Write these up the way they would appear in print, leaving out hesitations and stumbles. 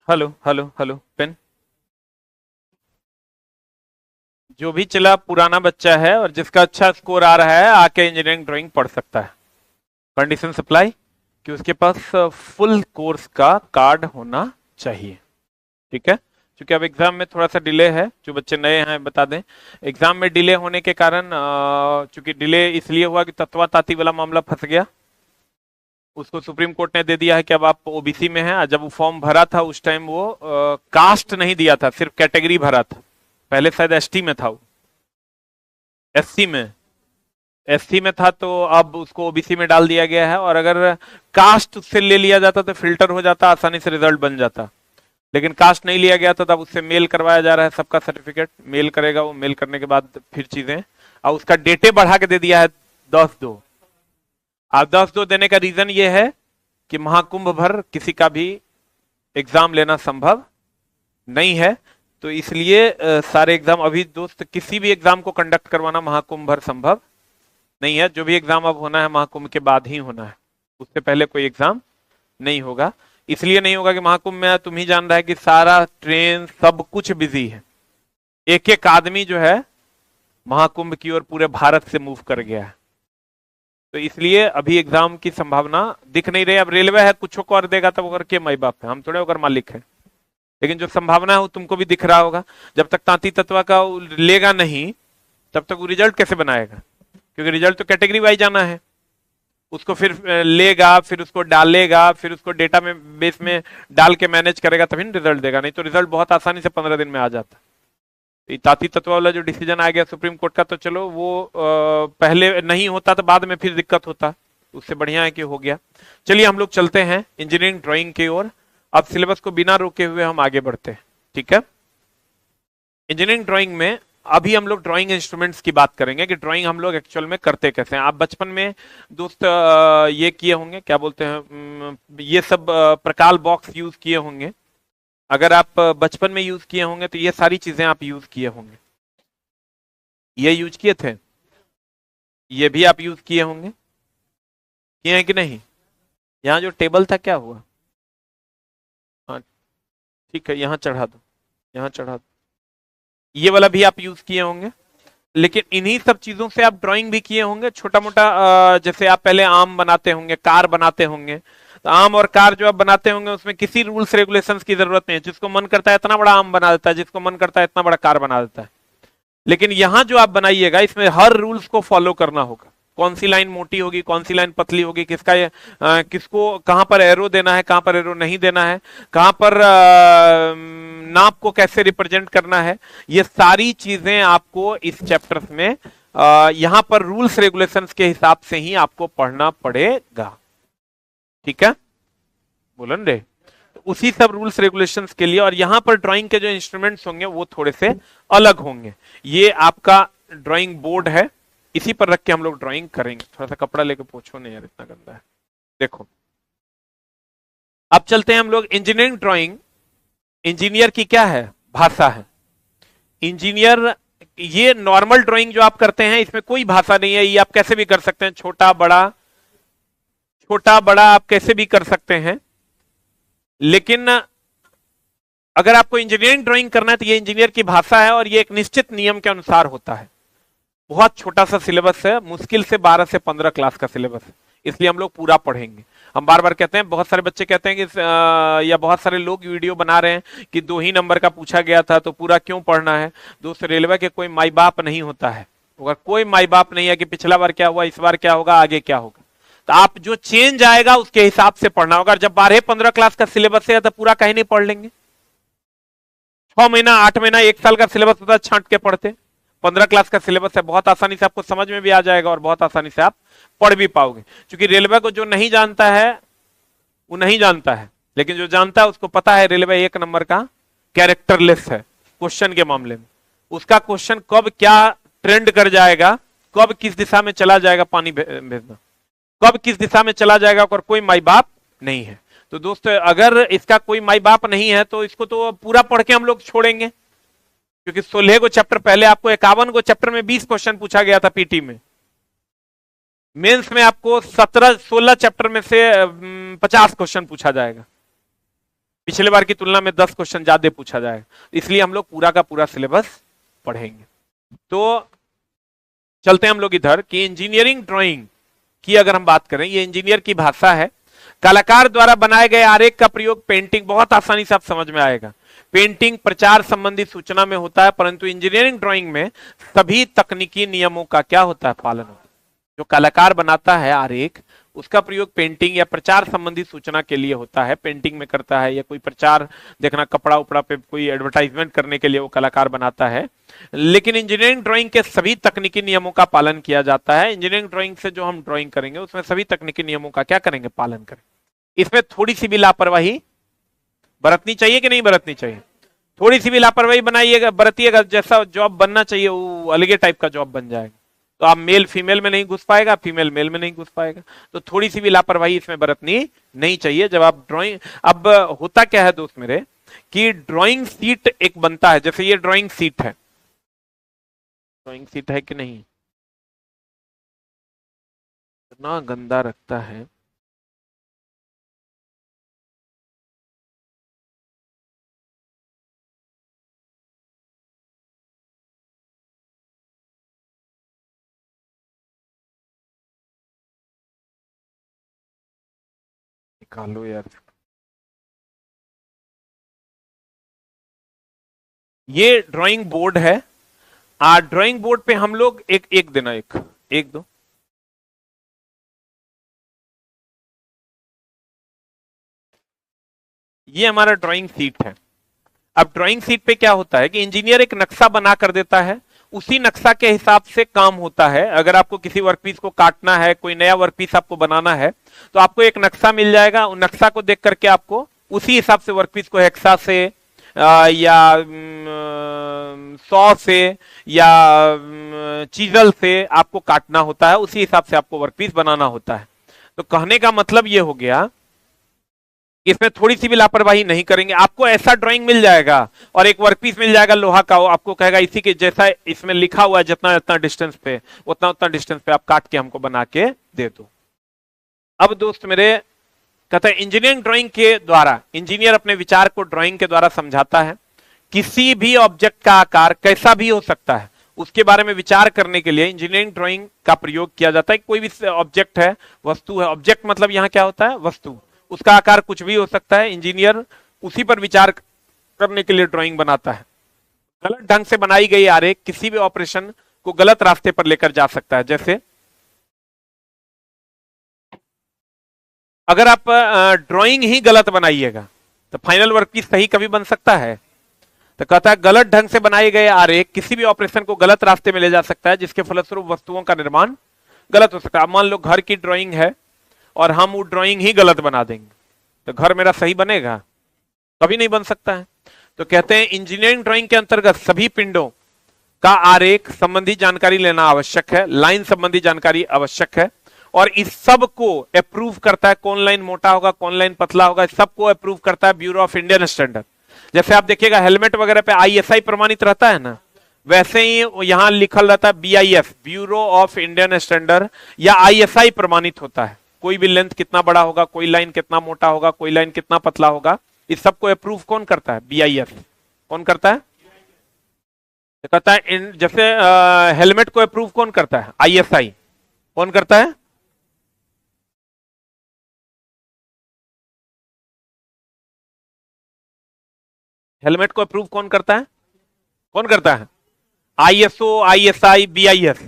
Hello hello hello pen. जो भी चला पुराना बच्चा है और जिसका अच्छा स्कोर आ रहा है आके इंजीनियरिंग ड्राइंग पढ़ सकता है। कंडीशन सप्लाई कि उसके पास फुल कोर्स का कार्ड होना चाहिए। ठीक है। क्योंकि अब एग्जाम में थोड़ा सा डिले है, जो बच्चे नए हैं बता दें। एग्जाम में डिले होने के कारण चूंकि डिले इसलिए हुआ कि तत्वा ताती वाला मामला फंस गया। उसको सुप्रीम कोर्ट ने दे दिया है कि अब आप ओबीसी में हैं। जब वो फॉर्म भरा था उस टाइम वो कास्ट नहीं दिया था, सिर्फ कैटेगरी भरा था। पहले शायद एसटी में था वो, एससी में। एससी में था तो अब उसको ओबीसी में डाल दिया गया है, और अगर कास्ट उससे ले लिया जाता तो फिल्टर हो जाता, आसानी से रिजल्ट बन जाता। लेकिन कास्ट नहीं लिया गया था, तब उससे मेल करवाया जा रहा है। सबका सर्टिफिकेट मेल करेगा, वो मेल करने के बाद फिर चीजें। और उसका डेटे बढ़ा के दे दिया है 10/2। अब 10/2 देने का रीजन ये है कि महाकुंभ भर किसी का भी एग्जाम लेना संभव नहीं है। तो इसलिए सारे एग्जाम अभी दोस्त किसी भी एग्जाम को कंडक्ट करवाना महाकुंभ भर संभव नहीं है। जो भी एग्जाम अब होना है महाकुंभ के बाद ही होना है, उससे पहले कोई एग्जाम नहीं होगा। इसलिए नहीं होगा कि महाकुंभ में तुम ही जान रहा है कि सारा ट्रेन सब कुछ बिजी है। एक एक आदमी जो है महाकुंभ की ओर पूरे भारत से मूव कर गया है। तो इसलिए अभी एग्जाम की संभावना दिख नहीं रही। अब रेलवे है, कुछ को और देगा तब ओकर के माई बाप है, हम थोड़े ओकर मालिक है। लेकिन जो संभावना है वो तुमको भी दिख रहा होगा। जब तक तांती तत्वा का लेगा नहीं तब तक वो रिजल्ट कैसे बनाएगा? क्योंकि रिजल्ट तो कैटेगरी वाइज आना है। उसको फिर लेगा, फिर उसको डालेगा, फिर उसको डेटा में बेस में डाल के मैनेज करेगा, तभी रिजल्ट देगा। नहीं तो रिजल्ट बहुत आसानी से 15 दिन में आ जाता है। ताती तत्व वाला जो डिसीजन आ गया सुप्रीम कोर्ट का, तो चलो वो पहले नहीं होता तो बाद में फिर दिक्कत होता। उससे बढ़िया है कि हो गया। चलिए हम लोग चलते हैं इंजीनियरिंग ड्राइंग की ओर। अब सिलेबस को बिना रोके हुए हम आगे बढ़ते हैं। ठीक है। इंजीनियरिंग ड्राइंग में अभी हम लोग ड्राइंग इंस्ट्रूमेंट्स की बात करेंगे कि ड्राइंग हम लोग एक्चुअल में करते कैसे हैं। आप बचपन में दोस्त ये किए होंगे, क्या बोलते हैं, ये सब प्रकाल बॉक्स यूज किए होंगे। अगर आप बचपन में यूज किए होंगे तो ये सारी चीजें आप यूज किए होंगे। ये यूज किए थे, ये भी आप यूज किए होंगे। किए हैं कि नहीं? यहाँ जो टेबल था क्या हुआ? हाँ ठीक है, यहाँ चढ़ा दो, यहाँ चढ़ा दो। ये वाला भी आप यूज किए होंगे। लेकिन इन्हीं सब चीजों से आप ड्राइंग भी किए होंगे छोटा मोटा। जैसे आप पहले आम बनाते होंगे, कार बनाते होंगे। तो आम और कार जो आप बनाते होंगे उसमें किसी रूल्स रेगुलेशंस की जरूरत नहीं है। जिसको मन करता है इतना बड़ा आम बना देता है, जिसको मन करता है इतना बड़ा कार बना देता है। लेकिन यहां जो आप बनाइएगा इसमें हर रूल्स को फॉलो करना होगा। कौन सी लाइन मोटी होगी, कौन सी लाइन पतली होगी, किसका ये किसको कहां पर एरो देना है, कहां पर एरो नहीं देना है, कहां पर नाप को कैसे रिप्रेजेंट करना है। ये सारी चीजें आपको इस चैप्टर में यहां पर रूल्स रेगुलेशंस के हिसाब से ही आपको पढ़ना पड़ेगा। ठीक है, बोलन रे। तो उसी सब रूल्स रेगुलेशंस के लिए, और यहां पर ड्राइंग के जो इंस्ट्रूमेंट्स होंगे वो थोड़े से अलग होंगे। ये आपका ड्राइंग बोर्ड है, इसी पर रख के हम लोग ड्राइंग करेंगे। थोड़ा सा कपड़ा लेके पोछो नहीं यार, इतना गंदा है। देखो, अब चलते हैं हम लोग इंजीनियरिंग ड्राइंग। इंजीनियर की क्या है? भाषा है। इंजीनियर, ये नॉर्मल ड्राइंग जो आप करते हैं इसमें कोई भाषा नहीं है। ये आप कैसे भी कर सकते हैं, छोटा बड़ा, छोटा बड़ा आप कैसे भी कर सकते हैं। लेकिन अगर आपको इंजीनियरिंग ड्राइंग करना है तो ये इंजीनियर की भाषा है, और ये एक निश्चित नियम के अनुसार होता है। बहुत छोटा सा सिलेबस है, मुश्किल से 12 से 15 क्लास का सिलेबस है। इसलिए हम लोग पूरा पढ़ेंगे। हम बार बार कहते हैं, बहुत सारे बच्चे कहते हैं कि या बहुत सारे लोग वीडियो बना रहे हैं कि 2 ही नंबर का पूछा गया था तो पूरा क्यों पढ़ना है। दोस्त, रेलवे के कोई माई बाप नहीं होता है। अगर कोई माई बाप नहीं है कि पिछला बार क्या हुआ, इस बार क्या होगा, आगे क्या होगा। तो आप जो चेंज आएगा उसके हिसाब से पढ़ना होगा। जब 12-15 क्लास का सिलेबस है तो पूरा कहीं नहीं पढ़ लेंगे। 6 महीना, 8 महीना, 1 साल का सिलेबस होता है, छांट के पढ़ते। 15 क्लास का सिलेबस है, बहुत आसानी से आपको समझ में भी आ जाएगा और बहुत आसानी से आप पढ़ भी पाओगे। क्योंकि रेलवे को जो नहीं जानता है वो नहीं जानता है, लेकिन जो जानता है उसको पता है रेलवे 1 नंबर का कैरेक्टरलेस है क्वेश्चन के मामले में। उसका क्वेश्चन कब क्या ट्रेंड कर जाएगा, कब किस दिशा में चला जाएगा, पानी भेजना कब किस दिशा में चला जाएगा, और कोई माई बाप नहीं है। तो दोस्तों, अगर इसका कोई माई बाप नहीं है तो इसको तो पूरा पढ़ के हम लोग छोड़ेंगे। क्योंकि 16 को चैप्टर, पहले आपको 51 को चैप्टर में 20 क्वेश्चन पूछा गया था पीटी में। मेंस में आपको 16 चैप्टर में से 50 क्वेश्चन पूछा जाएगा। पिछले बार की तुलना में 10 क्वेश्चन ज्यादा पूछा जाएगा, इसलिए हम लोग पूरा का पूरा सिलेबस पढ़ेंगे। तो चलते हैं हम लोग इधर कि इंजीनियरिंग ड्राइंग की अगर हम बात करें, ये इंजीनियर की भाषा है। कलाकार द्वारा बनाए गए आरेख का प्रयोग पेंटिंग, बहुत आसानी से आप समझ में आएगा, पेंटिंग प्रचार संबंधी सूचना में होता है, परंतु इंजीनियरिंग ड्राइंग में सभी तकनीकी नियमों का क्या होता है, पालन होता है। जो कलाकार बनाता है आरेख, उसका प्रयोग पेंटिंग या प्रचार संबंधी सूचना के लिए होता है, पेंटिंग में करता है, या कोई प्रचार देखना, कपड़ा उपड़ा पे कोई एडवर्टाइजमेंट करने के लिए वो कलाकार बनाता है। लेकिन इंजीनियरिंग ड्राइंग के सभी तकनीकी नियमों का पालन किया जाता है। इंजीनियरिंग ड्राइंग से जो हम ड्राइंग करेंगे उसमें सभी तकनीकी नियमों का क्या करेंगे, पालन करेंगे। इसमें थोड़ी सी भी लापरवाही बरतनी चाहिए कि नहीं बरतनी चाहिए? थोड़ी सी भी लापरवाही बनाइएगा, बरतिएगा, जैसा जॉब बनना चाहिए वो अलग टाइप का जॉब बन जाएगा। तो आप मेल फीमेल में नहीं घुस पाएगा, फीमेल मेल में नहीं घुस पाएगा। तो थोड़ी सी भी लापरवाही इसमें बरतनी नहीं चाहिए जब आप ड्राइंग। अब होता क्या है दोस्त मेरे कि ड्राइंग सीट एक बनता है, जैसे ये ड्राइंग सीट है, ड्राइंग सीट है कि नहीं, इतना गंदा रखता है। निकालो यार, ये ड्राइंग बोर्ड है। ड्राइंग बोर्ड पे हम लोग एक एक देना, एक एक दो, ये हमारा ड्राइंग सीट है। अब ड्राइंग सीट पे क्या होता है कि इंजीनियर एक नक्शा बना कर देता है, उसी नक्शा के हिसाब से काम होता है। अगर आपको किसी वर्कपीस को काटना है, कोई नया वर्कपीस आपको बनाना है, तो आपको एक नक्शा मिल जाएगा। उस नक्शा को देख करके आपको उसी हिसाब से वर्कपीस को हेक्सा से या सॉ से या चीजल से आपको काटना होता है, उसी हिसाब से आपको वर्कपीस बनाना होता है। तो कहने का मतलब ये हो गया, इसमें थोड़ी सी भी लापरवाही नहीं करेंगे। आपको ऐसा ड्राइंग मिल जाएगा और एक वर्कपीस मिल जाएगा लोहा का, वो आपको कहेगा इसी के जैसा इसमें लिखा हुआ है, जितना जितना डिस्टेंस पे उतना उतना डिस्टेंस पे आप काट के हमको बना के दे दो। अब दोस्त मेरे कहता है इंजीनियरिंग ड्राइंग के द्वारा इंजीनियर अपने विचार को ड्राइंग के द्वारा समझाता है। किसी भी ऑब्जेक्ट का आकार कैसा भी हो सकता है, उसके बारे में विचार करने के लिए इंजीनियरिंग ड्राइंग का प्रयोग किया जाता है। कोई भी ऑब्जेक्ट है, वस्तु है, ऑब्जेक्ट मतलब यहां क्या होता है, वस्तु, उसका आकार कुछ भी हो सकता है। इंजीनियर उसी पर विचार करने के लिए ड्राइंग बनाता है। गलत ढंग से बनाई गई आरेख किसी भी ऑपरेशन को गलत रास्ते पर लेकर जा सकता है। जैसे अगर आप ड्राइंग ही गलत बनाइएगा तो फाइनल वर्कपीस सही कभी बन सकता है? तो कहता है गलत ढंग से बनाए गए आरेख किसी भी ऑपरेशन को गलत रास्ते में ले जा सकता है, जिसके फलस्वरूप वस्तुओं का निर्माण गलत हो सकता है। मान लो घर की ड्राइंग है और हम वो ड्राइंग ही गलत बना देंगे, तो घर मेरा सही बनेगा? कभी नहीं बन सकता है। तो कहते हैं इंजीनियरिंग ड्राइंग के अंतर्गत सभी पिंडों का आरेख संबंधी जानकारी लेना आवश्यक है, लाइन संबंधी जानकारी आवश्यक है, और इस सब को अप्रूव करता है। कौन लाइन मोटा होगा, कौन लाइन पतला होगा, इस सबको अप्रूव करता है ब्यूरो ऑफ इंडियन स्टैंडर्ड। जैसे आप देखिएगा हेलमेट वगैरह पे आईएसआई प्रमाणित रहता है ना, वैसे ही यहां लिखल रहता है BIS, bureau of Indian standard, या आईएसआई प्रमाणित होता है। कोई भी लेंथ कितना बड़ा होगा, कोई लाइन कितना मोटा होगा, कोई लाइन कितना पतला होगा, इस सबको अप्रूव कौन करता है? बीआईएस। कौन करता है? कहता है जैसे हेलमेट को अप्रूव कौन करता है? आईएसआई। कौन करता है? हेलमेट को अप्रूव कौन करता है? कौन करता है? ISO, ISI, BIS.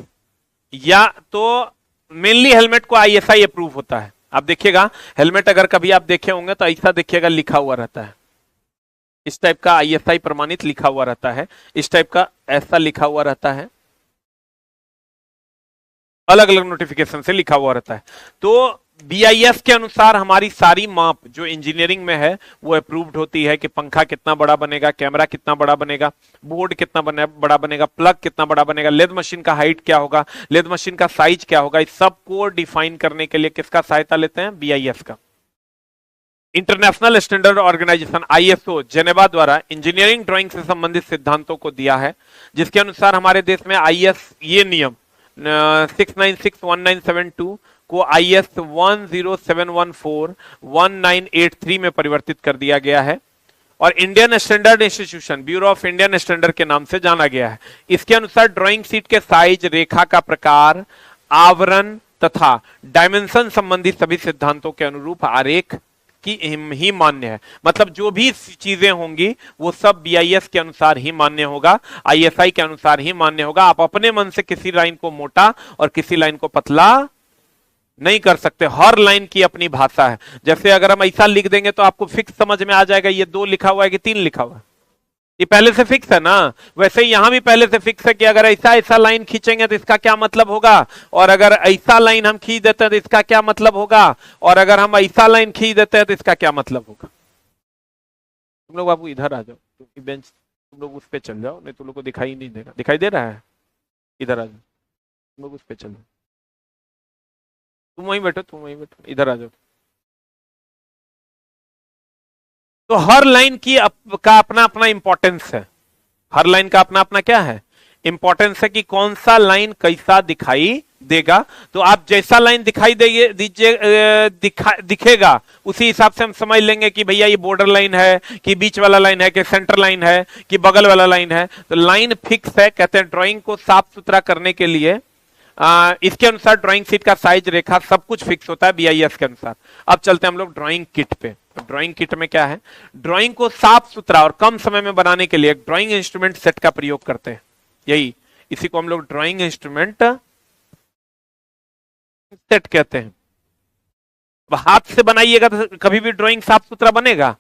या तो मेनली हेलमेट को आईएसआई अप्रूव होता है। आप देखिएगा हेलमेट अगर कभी आप देखे होंगे तो ऐसा देखिएगा लिखा हुआ रहता है, इस टाइप का आईएसआई प्रमाणित लिखा हुआ रहता है, इस टाइप का ऐसा लिखा हुआ रहता है, अलग अलग नोटिफिकेशन से लिखा हुआ रहता है। तो बीआईएस के अनुसार हमारी सारी माप जो इंजीनियरिंग में है वो अप्रूव्ड होती है कि पंखा कितना बड़ा बनेगा, कैमरा कितना बड़ा बनेगा, बोर्ड कितना बड़ा बनेगा, प्लग कितना बड़ा बनेगा, लेद मशीन का हाइट क्या होगा, लेद मशीन का साइज क्या होगा। इस सब को डिफाइन करने के लिए किसका सहायता लेते हैं? बीआईएस का। International standard organisation ISO Geneva द्वारा इंजीनियरिंग ड्राइंग से संबंधित सिद्धांतों को दिया है, जिसके अनुसार हमारे देश में आईएस ये नियम 6961972 को IS 10714 1983 में परिवर्तित कर दिया गया है और Indian standard institution bureau of Indian standard के नाम से जाना गया है। इसके अनुसार ड्राइंग शीट के साइज, रेखा का प्रकार, आवरण तथा डायमेंशन संबंधी सभी सिद्धांतों के अनुरूप आरेख की ही मान्य है। मतलब जो भी चीजें होंगी वो सब BIS के अनुसार ही मान्य होगा, ISI के अनुसार ही मान्य होगा। आप अपने मन से किसी लाइन को मोटा और किसी लाइन को पतला नहीं कर सकते। हर लाइन की अपनी भाषा है। जैसे अगर हम ऐसा लिख देंगे तो आपको फिक्स समझ में आ जाएगा ये 2 लिखा हुआ है कि 3 लिखा हुआ है, ये पहले से फिक्स है ना। वैसे ही यहां भी पहले से फिक्स है कि अगर ऐसा ऐसा लाइन खींचेंगे तो इसका क्या मतलब होगा, और अगर ऐसा लाइन हम खींच देते हैं तो इसका क्या मतलब होगा, और अगर हम ऐसा लाइन खींच देते हैं तो इसका क्या मतलब होगा। तुम लोग बाबू इधर आ जाओ, क्योंकि बेंच तुम लोग उस पे चल जाओ, नहीं तुम लोग को दिखाई नहीं देगा। दिखाई दे रहा है? इधर आ जाओ, तुम लोग उस पे चल जाओ। तुम वहीं बैठो, तुम वहीं बैठो, इधर आ जाओ। तो हर लाइन का अपना अपना इंपॉर्टेंस है। हर लाइन का अपना अपना क्या है? इंपॉर्टेंस है कि कौन सा लाइन कैसा दिखाई देगा। तो आप जैसा लाइन दिखाई दिखेगा उसी हिसाब से हम समझ लेंगे कि भैया ये बॉर्डर लाइन है, कि बीच वाला लाइन है, कि सेंटर लाइन है, कि बगल वाला लाइन है। तो लाइन फिक्स है। कहते हैं ड्राइंग को साफ सुथरा करने के लिए इसके अनुसार ड्राइंग शीट का साइज, रेखा सब कुछ फिक्स होता है BIS के अनुसार। अब चलते हैं हम लोग ड्राइंग किट पे। तो ड्राइंग किट में क्या है? ड्राइंग को साफ सुथरा और कम समय में बनाने के लिए एक ड्राइंग इंस्ट्रूमेंट सेट का प्रयोग करते हैं। यही इसी को हम लोग ड्राइंग इंस्ट्रूमेंट सेट कहते हैं। हाथ से बनाइएगा तो कभी भी ड्राइंग साफ सुथरा बनेगा,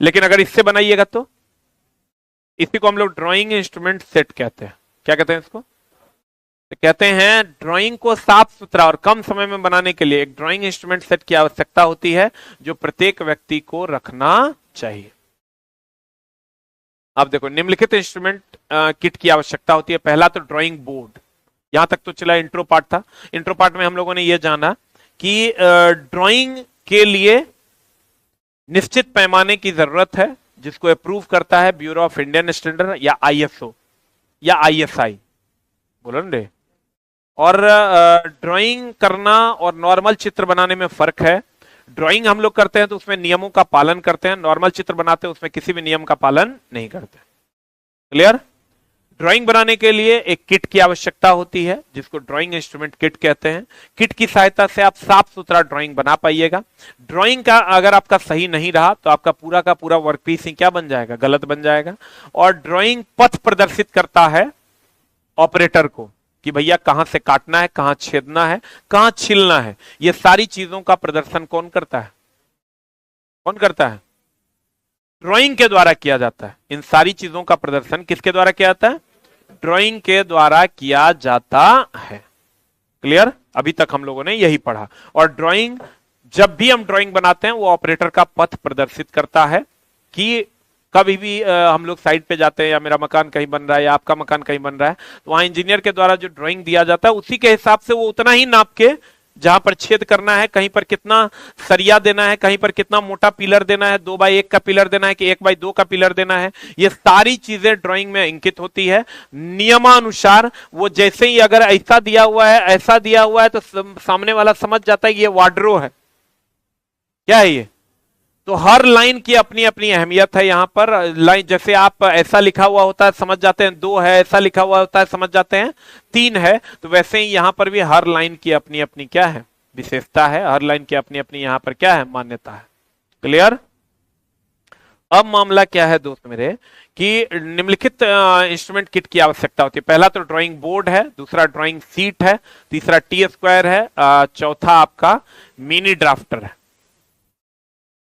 लेकिन अगर इससे बनाइएगा तो इसी को हम लोग ड्राइंग इंस्ट्रूमेंट सेट कहते हैं। क्या कहते हैं इसको? तो कहते हैं ड्राइंग को साफ सुथरा और कम समय में बनाने के लिए एक ड्राइंग इंस्ट्रूमेंट सेट की आवश्यकता होती है जो प्रत्येक व्यक्ति को रखना चाहिए। अब देखो, निम्नलिखित इंस्ट्रूमेंट किट की आवश्यकता होती है। पहला तो ड्राइंग बोर्ड। यहां तक तो चला इंट्रो पार्ट था। इंट्रो पार्ट में हम लोगों ने यह जाना कि ड्राइंग के लिए निश्चित पैमाने की जरूरत है जिसको अप्रूव करता है ब्यूरो ऑफ इंडियन स्टैंडर्ड या ISO या ISI, बोलो ना। और ड्राइंग करना और नॉर्मल चित्र बनाने में फर्क है। ड्राइंग हम लोग करते हैं तो उसमें नियमों का पालन करते हैं, नॉर्मल चित्र बनाते हैं उसमें किसी भी नियम का पालन नहीं करते। क्लियर? ड्राइंग बनाने के लिए एक किट की आवश्यकता होती है जिसको ड्राइंग इंस्ट्रूमेंट किट कहते हैं। किट की सहायता से आप साफ सुथरा ड्राइंग बना पाइएगा। ड्राइंग का अगर आपका सही नहीं रहा तो आपका पूरा का पूरा वर्कपीस ही क्या बन जाएगा? गलत बन जाएगा। और ड्राइंग पथ प्रदर्शित करता है ऑपरेटर को कि भैया कहां से काटना है, कहां छेदना है, कहां छिलना है। ये सारी चीजों का प्रदर्शन कौन करता है? कौन करता है? ड्राइंग के द्वारा किया जाता है। इन सारी चीजों का प्रदर्शन किसके द्वारा किया जाता है? ड्राइंग के द्वारा किया जाता है। क्लियर? अभी तक हम लोगों ने यही पढ़ा। और ड्राइंग, जब भी हम ड्राइंग बनाते हैं वो ऑपरेटर का पथ प्रदर्शित करता है कि कभी भी हम लोग साइड पे जाते हैं या मेरा मकान कहीं बन रहा है या आपका मकान कहीं बन रहा है तो वहां इंजीनियर के द्वारा जो ड्राइंग दिया जाता है उसी के हिसाब से वो उतना ही नाप के, जहां पर छेद करना है, कहीं पर कितना सरिया देना है, कहीं पर कितना मोटा पिलर देना है, 2x1 का पिलर देना है कि 1x2 का पिलर देना है, ये सारी चीजें ड्राइंग में अंकित होती है नियमानुसार। वो जैसे ही अगर ऐसा दिया हुआ है, ऐसा दिया हुआ है तो सामने वाला समझ जाता है कि ये वार्डरो है। क्या है ये? तो हर लाइन की अपनी अपनी अहमियत है। यहां पर लाइन जैसे आप ऐसा लिखा हुआ होता है समझ जाते हैं 2 है, ऐसा लिखा हुआ होता है समझ जाते हैं 3 है। तो वैसे ही यहां पर भी हर लाइन की अपनी अपनी क्या है? विशेषता है। हर लाइन की अपनी अपनी यहां पर क्या है? मान्यता है। क्लियर? अब मामला क्या है दोस्त मेरे कि निम्नलिखित इंस्ट्रूमेंट किट की आवश्यकता होती है। पहला तो ड्राइंग बोर्ड है, दूसरा ड्राइंग सीट है, तीसरा T-स्क्वायर है, चौथा आपका मिनी ड्राफ्टर है,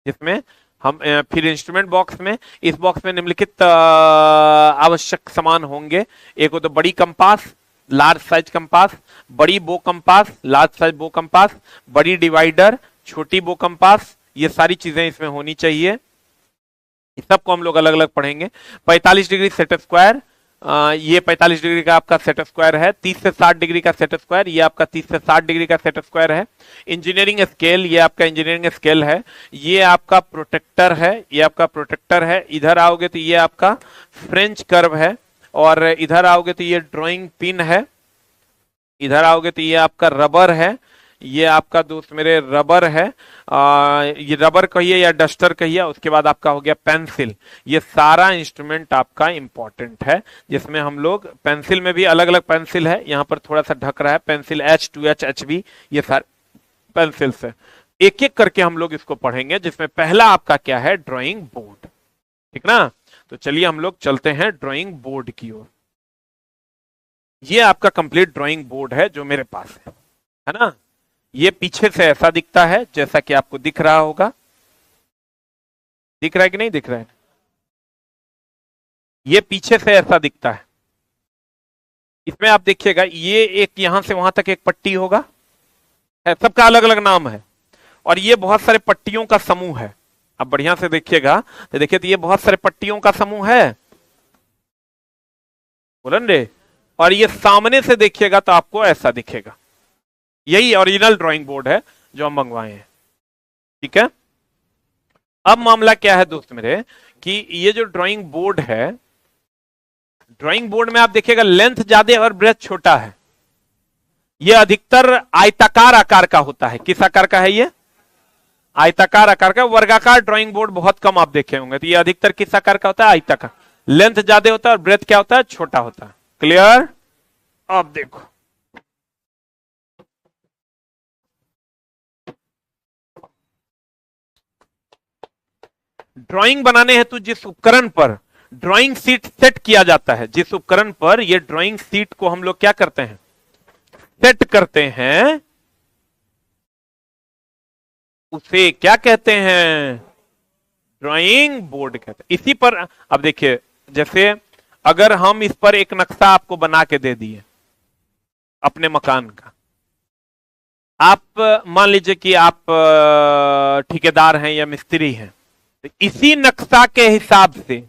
जिसमें हम फिर इंस्ट्रूमेंट बॉक्स में, इस बॉक्स में निम्नलिखित आवश्यक सामान होंगे। एक हो तो बड़ी कंपास, लार्ज साइज कंपास, बड़ी बो कंपास, लार्ज साइज बो कंपास, बड़ी डिवाइडर, छोटी बो कंपास, ये सारी चीजें इसमें होनी चाहिए। इस सबको हम लोग अलग अलग पढ़ेंगे। 45 डिग्री सेट स्क्वायर, ये 45 डिग्री का आपका सेट स्क्वायर है। 30 से 60 डिग्री का सेट स्क्वायर, ये आपका 30 से 60 डिग्री का सेट स्क्वायर है। इंजीनियरिंग स्केल, ये आपका इंजीनियरिंग स्केल है। ये आपका प्रोटेक्टर है, ये आपका प्रोटेक्टर है। इधर आओगे तो ये आपका फ्रेंच कर्व है, और इधर आओगे तो ये ड्राइंग पिन है। इधर आओगे तो ये आपका रबर है। ये आपका दोस्त मेरे रबर है, ये रबर कहिए या डस्टर कहिए, उसके बाद आपका हो गया पेंसिल। ये सारा इंस्ट्रूमेंट आपका इंपॉर्टेंट है, जिसमें हम लोग पेंसिल में भी अलग अलग पेंसिल है, यहाँ पर थोड़ा सा ढक रहा है पेंसिल H2H HB, ये सारे पेंसिल्स है। एक एक करके हम लोग इसको पढ़ेंगे, जिसमें पहला आपका क्या है, ड्राइंग बोर्ड। ठीक ना? तो चलिए हम लोग चलते हैं ड्राइंग बोर्ड की ओर। ये आपका कंप्लीट ड्राइंग बोर्ड है जो मेरे पास है ना? ये पीछे से ऐसा दिखता है, जैसा कि आपको दिख रहा होगा। दिख रहा है कि नहीं दिख रहा है? ये पीछे से ऐसा दिखता है। इसमें आप देखिएगा, ये एक यहां से वहां तक एक पट्टी होगा, है, सबका अलग अलग नाम है, और ये बहुत सारे पट्टियों का समूह है। अब बढ़िया से देखिएगा तो देखिए, तो ये बहुत सारे पट्टियों का समूह है, बोलन रे। और ये सामने से देखिएगा तो आपको ऐसा दिखेगा। यही ओरिजिनल ड्राइंग बोर्ड है जो हम मंगवाए हैं। ठीक है? अब मामला क्या है दोस्त मेरे, कि ये जो ड्राइंग बोर्ड है, ड्राइंग बोर्ड में आप देखिएगा लेंथ ज्यादा और ब्रेथ छोटा है। ये अधिकतर आयताकार आकार का होता है। किस आकार का है ये? आयताकार आकार का। वर्गाकार ड्राइंग बोर्ड बहुत कम आप देखे होंगे। तो ये अधिकतर किस आकार का होता है? आयताकार। लेंथ ज्यादा होता है और ब्रेथ क्या होता है? छोटा होता है। क्लियर? अब देखो, ड्राइंग बनाने हेतु जिस उपकरण पर ड्राइंग सीट सेट किया जाता है, जिस उपकरण पर ये ड्राइंग सीट को हम लोग क्या करते हैं, सेट करते हैं, उसे क्या कहते हैं? ड्राइंग बोर्ड कहते हैं। इसी पर अब देखिए, जैसे अगर हम इस पर एक नक्शा आपको बना के दे दिए अपने मकान का, आप मान लीजिए कि आप ठेकेदार हैं या मिस्त्री हैं, तो इसी नक्शा के हिसाब से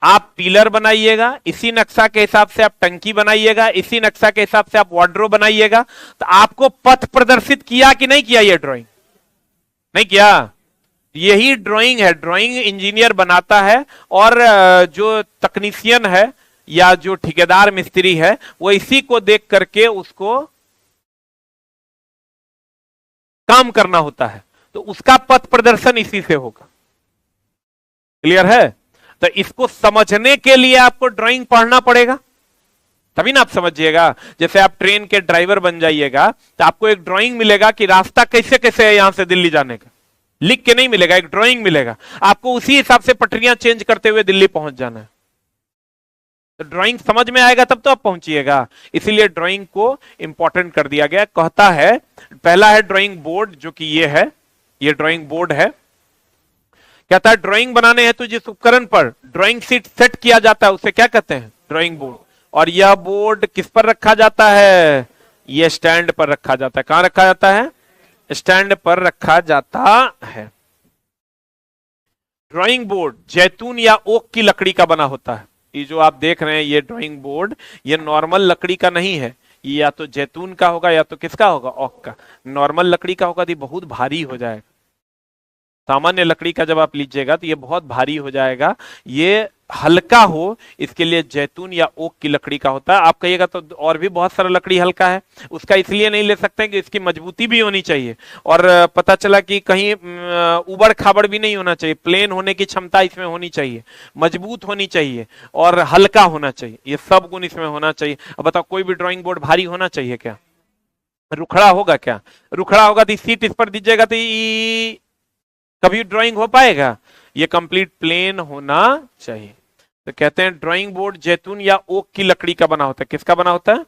आप पिलर बनाइएगा, इसी नक्शा के हिसाब से आप टंकी बनाइएगा, इसी नक्शा के हिसाब से आप वार्डरोब बनाइएगा। तो आपको पथ प्रदर्शित किया कि नहीं किया? ये ड्राइंग नहीं किया? यही ड्राइंग है, ड्राइंग इंजीनियर बनाता है, और जो तकनीशियन है या जो ठेकेदार मिस्त्री है, वो इसी को देख करके उसको काम करना होता है। तो उसका पथ प्रदर्शन इसी से होगा। क्लियर है? तो इसको समझने के लिए आपको ड्राइंग पढ़ना पड़ेगा, तभी ना आप समझिएगा। जैसे आप ट्रेन के ड्राइवर बन जाइएगा तो आपको एक ड्राइंग मिलेगा कि रास्ता कैसे कैसे है यहां से दिल्ली जाने का, लिख के नहीं मिलेगा, एक ड्राइंग मिलेगा। आपको उसी हिसाब से पटरियां चेंज करते हुए दिल्ली पहुंच जाना है। तो ड्राइंग समझ में आएगा तब तो आप पहुंचिएगा। इसीलिए ड्राइंग को इंपॉर्टेंट कर दिया गया। कहता है पहला है ड्राइंग बोर्ड, जो कि ये है, ये ड्राइंग बोर्ड है। कहता है ड्राइंग बनाने हेतु जिस उपकरण पर ड्राइंग शीट सेट किया जाता है उसे क्या कहते हैं? Drawing board. और यह बोर्ड किस पर रखा जाता है? यह स्टैंड पर रखा जाता है। कहां रखा जाता है? स्टैंड पर रखा जाता है। ड्राइंग बोर्ड जैतून या ओक की लकड़ी का बना होता है। ये जो आप देख रहे हैं ये ड्राइंग बोर्ड, ये नॉर्मल लकड़ी का नहीं है। ये या तो जैतून का होगा या तो किसका होगा? ओक का। नॉर्मल लकड़ी का होगा तो बहुत भारी हो जाएगा। सामान्य लकड़ी का जब आप लीजिएगा तो ये बहुत भारी हो जाएगा। ये हल्का हो, इसके लिए जैतून या ओक की लकड़ी का होता है। आप कहिएगा तो और भी बहुत सारा लकड़ी हल्का है, उसका इसलिए नहीं ले सकते कि इसकी मजबूती भी होनी चाहिए, और पता चला कि कहीं उबड़ खाबड़ भी नहीं होना चाहिए, प्लेन होने की क्षमता इसमें होनी चाहिए, मजबूत होनी चाहिए और हल्का होना चाहिए। ये सब गुण इसमें होना चाहिए। अब बताओ, कोई भी ड्राइंग बोर्ड भारी होना चाहिए क्या? रुखड़ा होगा क्या? रुखड़ा होगा तो सीट इस पर दीजिएगा तो कभी ड्राइंग हो पाएगा? ये कंप्लीट प्लेन होना चाहिए। तो कहते हैं ड्राइंग बोर्ड जैतून या ओक की लकड़ी का बना होता है। किसका बना होता है?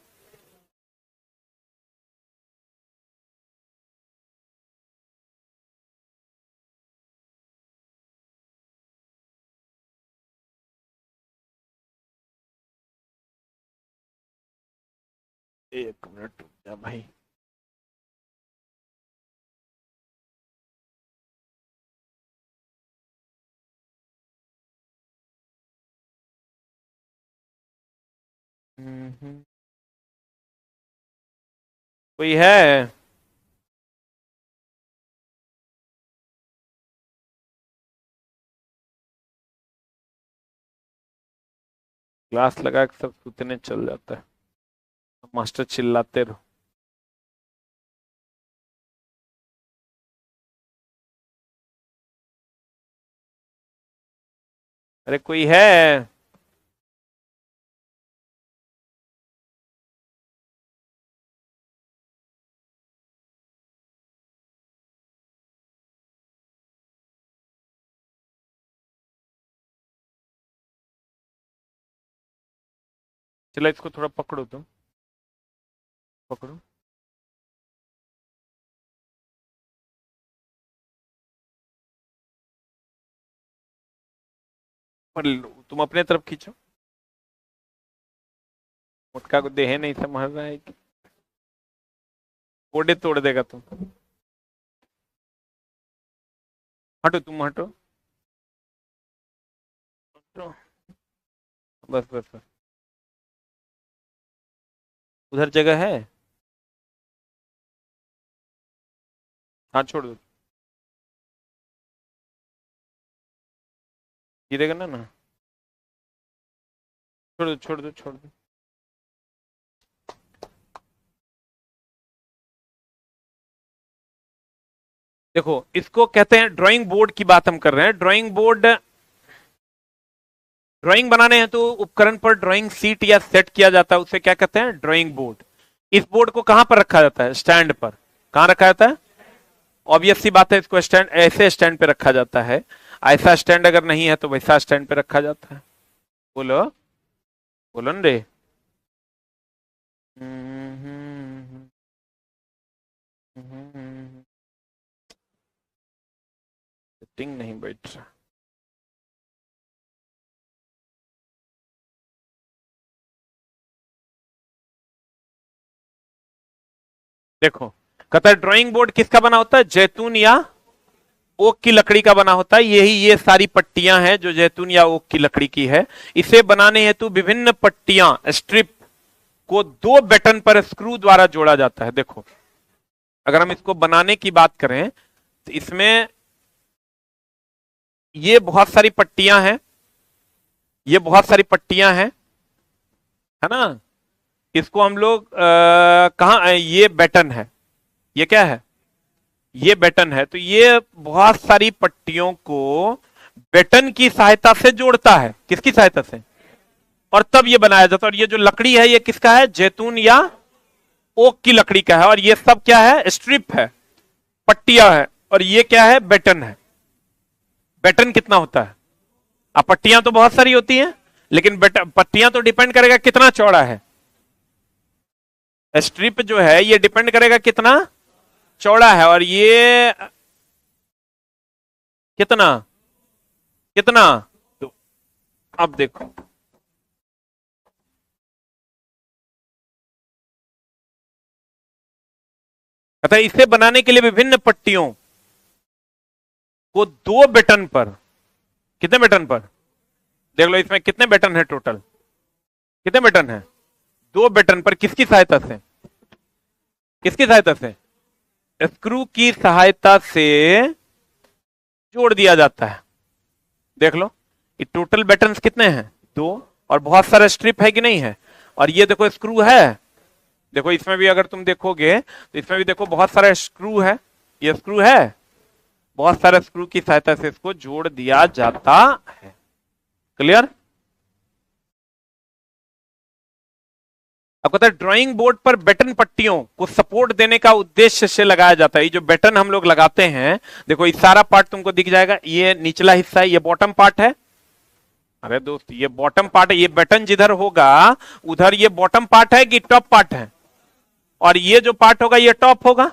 एक मिनट रुक जा भाई। कोई है? क्लास लगा के सब सुतने चल जाता है, मास्टर चिल्लाते रहो। अरे कोई है? चलो इसको थोड़ा पकड़ो, तुम पकड़ो। पर तुम अपने तरफ खींचो। मुटका को देहे नहीं समझ रहा है कि कोडे तोड़ देगा तुम। हटो, तुम हटो, हटो। बस बस बस। उधर जगह है? हाँ छोड़ दो। गिरेगा ना ना। छोड़ दो छोड़ दो छोड़ दो। देखो इसको कहते हैं ड्राइंग बोर्ड की बात हम कर रहे हैं। ड्राइंग बोर्ड, ड्राइंग बनाने हैं तो उपकरण पर ड्राइंग सीट या सेट किया जाता है, उसे क्या कहते हैं? Drawing board. इस बोर्ड को कहां पर रखा जाता है? स्टैंड पर। कहां रखा जाता है? ऑब्वियस सी बात है, इसको स्टैंड, ऐसे स्टैंड पे रखा जाता है। ऐसा स्टैंड अगर नहीं है तो वैसा स्टैंड पे रखा जाता है। बोलो, बोलो न रे। सेटिंग नहीं बैठ रहा। देखो, कहता है ड्राइंग बोर्ड किसका बना होता है? जैतून या ओक की लकड़ी का बना होता है। यही ये सारी पट्टियां हैं जो जैतून या ओक की लकड़ी की है। इसे बनाने हेतु विभिन्न पट्टियां, स्ट्रिप को दो बटन पर स्क्रू द्वारा जोड़ा जाता है। देखो, अगर हम इसको बनाने की बात करें तो इसमें ये बहुत सारी पट्टियां हैं, ये बहुत सारी पट्टियां हैं, है ना। इसको हम लोग कहा, ये बटन है, ये क्या है? ये बटन है। तो ये बहुत सारी पट्टियों को बटन की सहायता से जोड़ता है। किसकी सहायता से? और तब ये बनाया जाता है। और ये जो लकड़ी है ये किसका है? जैतून या ओक की लकड़ी का है। और ये सब क्या है? स्ट्रिप है, पट्टियां है। और ये क्या है? बटन है। बटन कितना होता है? अब पट्टियां तो बहुत सारी होती हैं, लेकिन पट्टियां तो डिपेंड करेगा कितना चौड़ा है। स्ट्रिप जो है ये डिपेंड करेगा कितना चौड़ा है। और ये कितना कितना। तो अब देखो, अतः इसे बनाने के लिए विभिन्न पट्टियों को दो बटन पर, कितने बटन पर? देख लो इसमें कितने बटन है टोटल, कितने बटन है? दो बटन पर। किसकी सहायता से? किसकी सहायता से? स्क्रू की सहायता से जोड़ दिया जाता है। देख लो, ये टोटल बटन कितने हैं? दो। और बहुत सारे स्ट्रिप है कि नहीं है? और ये देखो स्क्रू है। देखो इसमें भी अगर तुम देखोगे तो इसमें भी देखो बहुत सारे स्क्रू है। ये स्क्रू है, बहुत सारे स्क्रू की सहायता से इसको जोड़ दिया जाता है। क्लियर? अब कहता है ड्राइंग बोर्ड पर बटन पट्टियों को सपोर्ट देने का उद्देश्य से लगाया जाता है। ये जो बटन हम लोग लगाते हैं, देखो ये सारा पार्ट तुमको दिख जाएगा। ये निचला हिस्सा है, ये बॉटम पार्ट है। अरे दोस्त, ये बॉटम पार्ट है। ये बटन जिधर होगा उधर ये बॉटम पार्ट है कि टॉप पार्ट है? और ये जो पार्ट होगा ये टॉप होगा।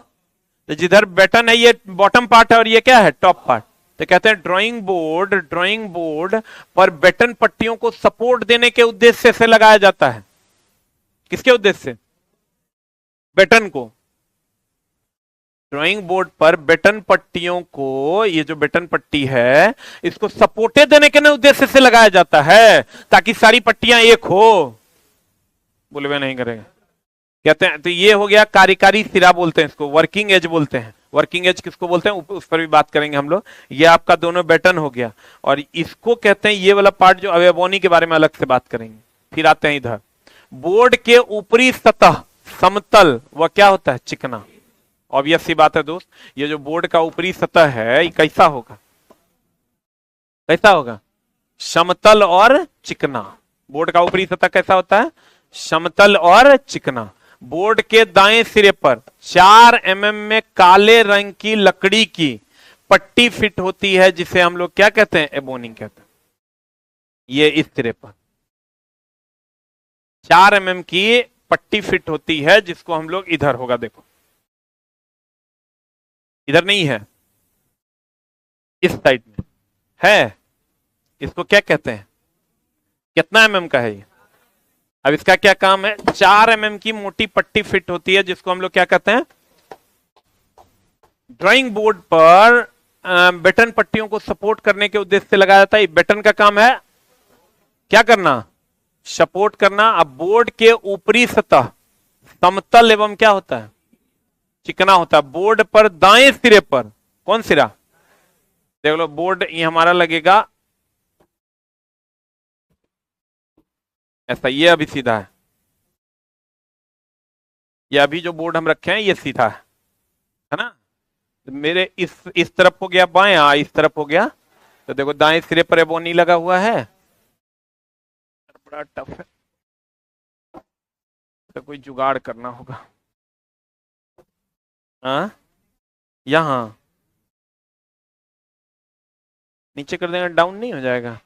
तो जिधर बटन है ये बॉटम पार्ट है और ये क्या है? Top part. तो कहते हैं ड्राइंग बोर्ड पर बटन पट्टियों को सपोर्ट देने के उद्देश्य से लगाया जाता है। किसके उद्देश्य से? बटन को। ड्राइंग बोर्ड पर बटन पट्टियों को, ये जो बटन पट्टी है इसको सपोर्टे देने के उद्देश्य से लगाया जाता है ताकि सारी पट्टियां एक हो। बोले वे नहीं करेगा। कहते हैं तो ये हो गया कार्यकारी सिरा बोलते हैं इसको, वर्किंग एज बोलते हैं। वर्किंग एज किसको बोलते हैं उस पर भी बात करेंगे हम लोग। ये आपका दोनों बटन हो गया। और इसको कहते हैं, ये वाला पार्ट जो अवयवोनी के बारे में अलग से बात करेंगे। फिर आते हैं इधर, बोर्ड के ऊपरी सतह समतल व क्या होता है? चिकना। ऑब्वियस सी बात है दोस्त, ये जो बोर्ड का ऊपरी सतह है ये कैसा होगा? कैसा होगा? समतल और चिकना। बोर्ड का ऊपरी सतह कैसा होता है? समतल और चिकना। बोर्ड के दाएं सिरे पर 4 mm में काले रंग की लकड़ी की पट्टी फिट होती है, जिसे हम लोग क्या कहते हैं? एबोनिंग कहते हैं। ये इस सिरे पर 4 mm की पट्टी फिट होती है, जिसको हम लोग, इधर होगा देखो, इधर नहीं है, इस साइड में है। इसको क्या कहते हैं? कितना mm का है ये? अब इसका क्या काम है? 4 mm की मोटी पट्टी फिट होती है, जिसको हम लोग क्या कहते हैं? ड्राइंग बोर्ड पर बटन पट्टियों को सपोर्ट करने के उद्देश्य से लगाया जाता है। बटन का काम है क्या करना? सपोर्ट करना। अब बोर्ड के ऊपरी सतह समतल एवं क्या होता है? चिकना होता है। बोर्ड पर दाएं सिरे पर, कौन सिरा? देख लो, बोर्ड ये हमारा लगेगा ऐसा, ये अभी सीधा है। ये अभी जो बोर्ड हम रखे हैं ये सीधा है ना? मेरे इस तरफ हो गया बायां, इस तरफ हो गया, तो देखो दाएं सिरे पर वो नहीं लगा हुआ है। बड़ा टफ है, तो कोई जुगाड़ करना होगा। हाँ, यहां नीचे कर देंगे, डाउन नहीं हो जाएगा?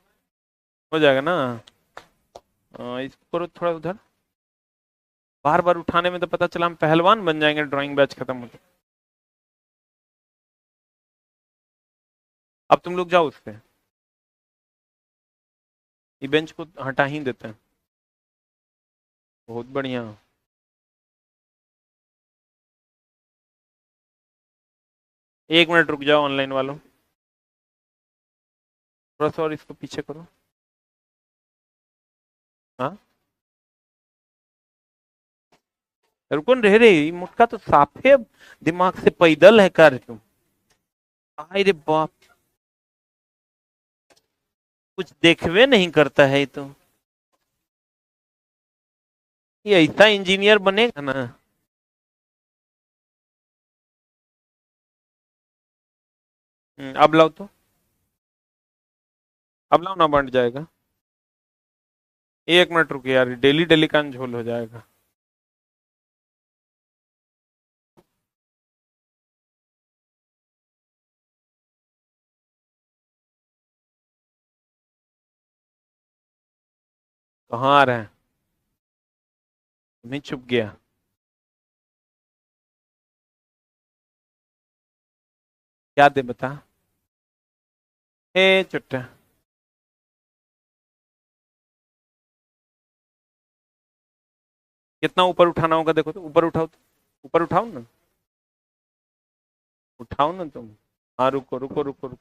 हो जाएगा ना? इसको थोड़ा उधर, बार बार उठाने में तो पता चला हम पहलवान बन जाएंगे ड्राइंग बैच खत्म होते। अब तुम लोग जाओ उससे, ये बेंच को हटा ही देते हैं। बहुत बढ़िया। एक मिनट रुक जाओ ऑनलाइन वालों, थोड़ा सा और इसको पीछे करो। हाँ, रुको रह रे, मुटका तो साफे दिमाग से पैदल है कर तुम। अरे बाप, कुछ देखवे नहीं करता है ये तो। ये ऐसा इंजीनियर बनेगा ना। अब लाओ तो, अब लाओ ना, बंट जाएगा। एक मिनट रुकिए यार, डेली डेली का झोल हो जाएगा। कहाँ आ रहे हैं? नहीं, छुप गया। क्या दे बता? ए चुट्टा, कितना ऊपर उठाना होगा देखो तो, ऊपर उठाओ तो, ऊपर उठाओ ना, उठाओ ना तुम। हाँ, रुको रुको रुको रुको,